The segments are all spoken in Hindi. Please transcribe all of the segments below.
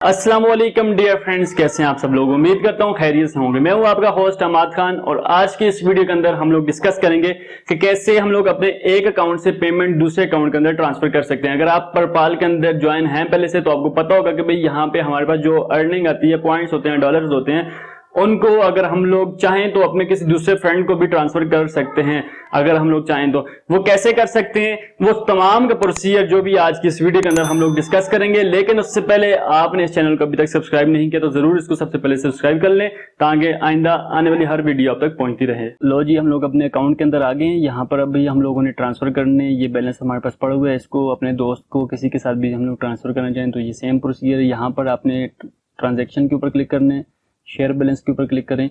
अस्सलाम वालेकुम डियर फ्रेंड्स, कैसे हैं आप सब लोग। उम्मीद करता हूं खैरियत से होंगे। मैं हूं आपका होस्ट अमाद खान और आज की इस वीडियो के अंदर हम लोग डिस्कस करेंगे कि कैसे हम लोग अपने एक अकाउंट से पेमेंट दूसरे अकाउंट के अंदर ट्रांसफर कर सकते हैं। अगर आप पेपाल के अंदर ज्वाइन हैं पहले से तो आपको पता होगा कि भाई यहाँ पे हमारे पास जो अर्निंग आती है, पॉइंट्स होते हैं, डॉलर्स होते हैं, उनको अगर हम लोग चाहें तो अपने किसी दूसरे फ्रेंड को भी ट्रांसफर कर सकते हैं। अगर हम लोग चाहें तो वो कैसे कर सकते हैं, वो तमाम का प्रोसीजर जो भी आज की इस वीडियो के अंदर हम लोग डिस्कस करेंगे। लेकिन उससे पहले आपने इस चैनल को अभी तक सब्सक्राइब नहीं किया तो जरूर इसको सबसे पहले सब्सक्राइब कर लें ताकि आइंदा आने वाली हर वीडियो आप तक पहुंचती रहे। लो जी, हम लोग अपने अकाउंट के अंदर आ गए हैं। यहाँ पर अभी हम लोगों ने ट्रांसफर करने, ये बैलेंस हमारे पास पड़ा हुआ है, इसको अपने दोस्त को किसी के साथ भी हम लोग ट्रांसफर करना चाहें तो ये सेम प्रोसीजर। यहाँ पर आपने ट्रांजेक्शन के ऊपर क्लिक करना है, शेयर बैलेंस के ऊपर क्लिक करें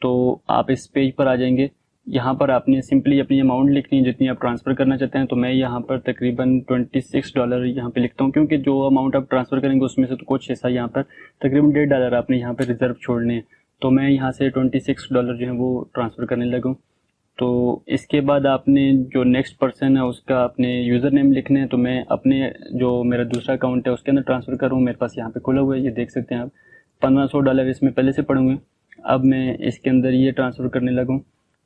तो आप इस पेज पर आ जाएंगे। यहाँ पर आपने सिंपली अपनी अमाउंट लिखनी है जितनी आप ट्रांसफर करना चाहते हैं। तो मैं यहाँ पर तकरीबन $26 यहाँ पे लिखता हूँ, क्योंकि जो अमाउंट आप ट्रांसफर करेंगे उसमें से तो कुछ हिस्सा यहाँ पर तकरीबन $1.5 आपने यहाँ पर रिजर्व छोड़ने हैं। तो मैं यहाँ से $26 जो है वो ट्रांसफर करने लगूँ। तो इसके बाद आपने जो नेक्स्ट पर्सन है उसका अपने यूज़र नेम लिखना है। तो मैं अपने जो मेरा दूसरा अकाउंट है उसके अंदर ट्रांसफ़र करूँ। मेरे पास यहाँ पे खुला हुआ है, ये देख सकते हैं आप। $1500 इसमें पहले से पड़े हुए। अब मैं इसके अंदर ये ट्रांसफ़र करने लगूँ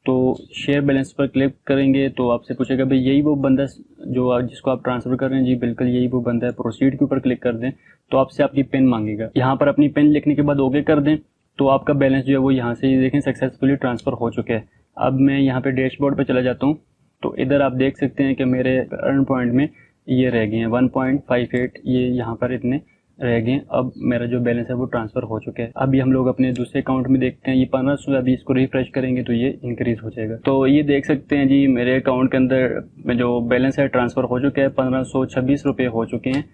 तो शेयर बैलेंस पर क्लिक करेंगे तो आपसे पूछेगा भाई यही वो बंदा जो जिसको आप ट्रांसफ़र कर रहे हैं। जी बिल्कुल यही वो बंदा है। प्रोसीड के ऊपर क्लिक कर दें तो आपसे आपकी पिन मांगेगा। यहाँ पर अपनी पिन लिखने के बाद ओके कर दें तो आपका बैलेंस जो है वो यहाँ से देखें सक्सेसफुली ट्रांसफ़र हो चुके हैं। अब मैं यहाँ पे डैशबोर्ड पे चला जाता हूँ तो इधर आप देख सकते हैं कि मेरे अर्न पॉइंट में ये रह गए हैं 1.58, ये यहाँ पर इतने रह गए। अब मेरा जो बैलेंस है वो ट्रांसफ़र हो चुका है। अभी हम लोग अपने दूसरे अकाउंट में देखते हैं, ये 1500, अभी इसको रिफ्रेश करेंगे तो ये इंक्रीज़ हो जाएगा। तो ये देख सकते हैं जी मेरे अकाउंट के अंदर जो बैलेंस है ट्रांसफ़र हो चुका है, ₹1526 हो चुके हैं।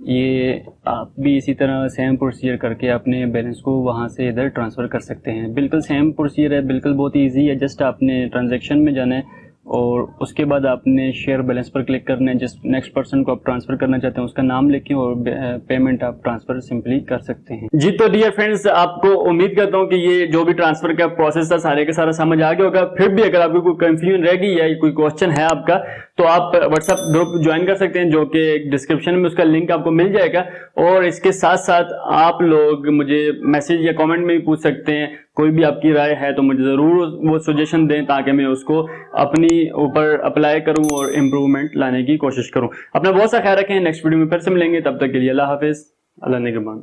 ये आप भी इसी तरह सेम प्रोसीजर करके अपने बैलेंस को वहाँ से इधर ट्रांसफ़र कर सकते हैं। बिल्कुल सेम प्रोसीजर है, बिल्कुल बहुत इजी है। जस्ट आपने ट्रांजैक्शन में जाना है और उसके बाद आपने शेयर बैलेंस पर क्लिक करना है। जिस नेक्स्ट पर्सन को आप ट्रांसफर करना चाहते हैं उसका नाम लिखें और पेमेंट आप ट्रांसफर सिंपली कर सकते हैं। जी तो डियर फ्रेंड्स, आपको उम्मीद करता हूं कि ये जो भी ट्रांसफर का प्रोसेस था सारे के सारा समझ आ गया होगा। फिर भी अगर आपको कोई कंफ्यूजन रह गई या कोई क्वेश्चन है आपका तो आप व्हाट्सएप ग्रुप ज्वाइन कर सकते हैं, जो कि डिस्क्रिप्शन में उसका लिंक आपको मिल जाएगा। और इसके साथ साथ आप लोग मुझे मैसेज या कमेंट में भी पूछ सकते हैं। कोई भी आपकी राय है तो मुझे ज़रूर वो सजेशन दें ताकि मैं उसको अपनी ऊपर अप्लाई करूं और इम्प्रूवमेंट लाने की कोशिश करूं। अपना बहुत सा ख्याल रखें। नेक्स्ट वीडियो में फिर से मिलेंगे, तब तक के लिए अल्लाह हाफिज़, अल्लाह निगहबान।